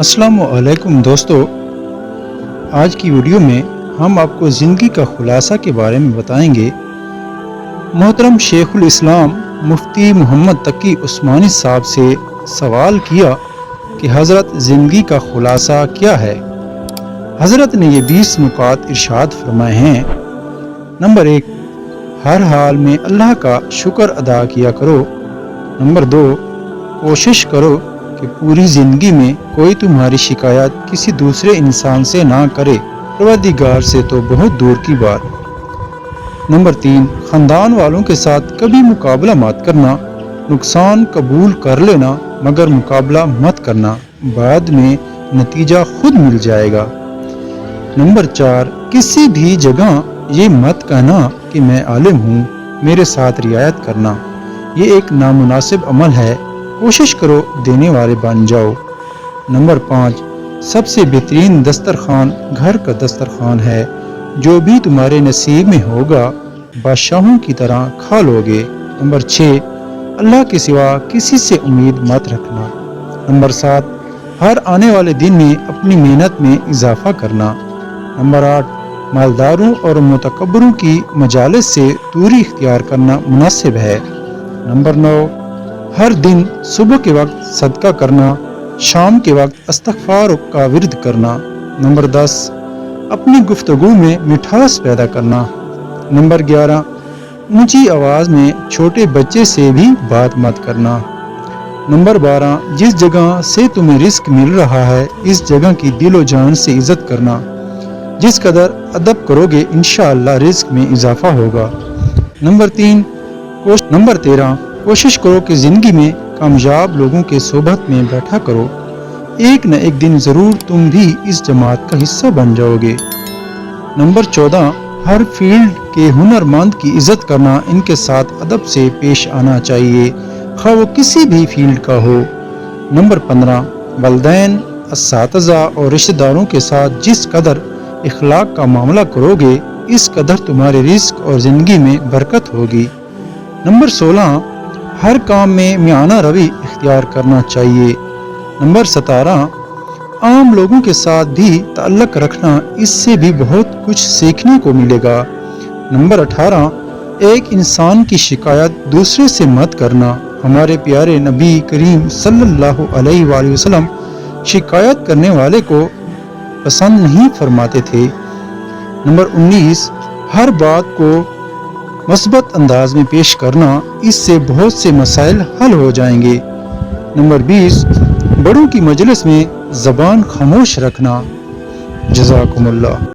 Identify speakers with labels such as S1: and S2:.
S1: अस्सलाम वालेकुम दोस्तों, आज की वीडियो में हम आपको ज़िंदगी का खुलासा के बारे में बताएंगे। मोहतरम शेखुल इस्लाम मुफ्ती मोहम्मद तकी उस्मानी साहब से सवाल किया कि हज़रत ज़िंदगी का खुलासा क्या है। हज़रत ने ये 20 नुकात इरशाद फरमाए हैं। नंबर 1, हर हाल में अल्लाह का शुक्र अदा किया करो। नंबर 2, कोशिश करो कि पूरी ज़िंदगी में कोई तुम्हारी शिकायत किसी दूसरे इंसान से ना करे, परवरदिगार से तो बहुत दूर की बात। नंबर 3, ख़ानदान वालों के साथ कभी मुकाबला मत करना। नुकसान कबूल कर लेना मगर मुकाबला मत करना, बाद में नतीजा खुद मिल जाएगा। नंबर 4, किसी भी जगह ये मत कहना कि मैं आलिम हूँ, मेरे साथ रियायत करना, ये एक नामुनासिब अमल है। कोशिश करो देने वाले बन जाओ। नंबर 5, सबसे बेहतरीन दस्तरखान घर का दस्तरखान है। जो भी तुम्हारे नसीब में होगा बादशाहों की तरह खा लोगे। नंबर 6, अल्लाह के सिवा किसी से उम्मीद मत रखना। नंबर 7, हर आने वाले दिन में अपनी मेहनत में इजाफा करना। नंबर 8, मालदारों और मुतकब्बरों की मजालिस से दूरी इख्तियार करना मुनासिब है। नंबर 9, हर दिन सुबह के वक्त सदका करना, शाम के वक्त इस्तग़फ़ार का विर्द करना। नंबर 10, अपनी गुफ्तगू में मिठास पैदा करना। नंबर 11, ऊंची आवाज़ में छोटे बच्चे से भी बात मत करना। नंबर 12, जिस जगह से तुम्हें रिस्क मिल रहा है इस जगह की दिलो जान से इज्जत करना। जिस कदर अदब करोगे इंशाअल्लाह रिस्क में इजाफा होगा। नंबर 13, कोशिश करो कि ज़िंदगी में कामयाब लोगों के सोबत में बैठा करो। एक न एक दिन ज़रूर तुम भी इस जमात का हिस्सा बन जाओगे। नंबर 14, हर फील्ड के हुनरमंद की इज़्ज़त करना, इनके साथ अदब से पेश आना चाहिए, खा वो किसी भी फील्ड का हो। नंबर 15, वालिदैन, असातिज़ा और रिश्तेदारों के साथ जिस कदर इखलाक का मामला करोगे इस कदर तुम्हारे रिस्क और ज़िंदगी में बरकत होगी। नंबर 16, हर काम में मियाना रवि इख्तियार करना चाहिए। नंबर 17, आम लोगों के साथ भी ताल्लुक़ रखना, इससे भी बहुत कुछ सीखने को मिलेगा। नंबर 18, एक इंसान की शिकायत दूसरे से मत करना। हमारे प्यारे नबी करीम सल्लल्लाहु अलैहि वसल्लम शिकायत करने वाले को पसंद नहीं फरमाते थे। नंबर 19, हर बात को मस्बत अंदाज में पेश करना, इससे बहुत से मसाइल हल हो जाएंगे। नंबर 20, बड़ों की मजलिस में ज़बान खामोश रखना। जज़ाकुमुल्लाह।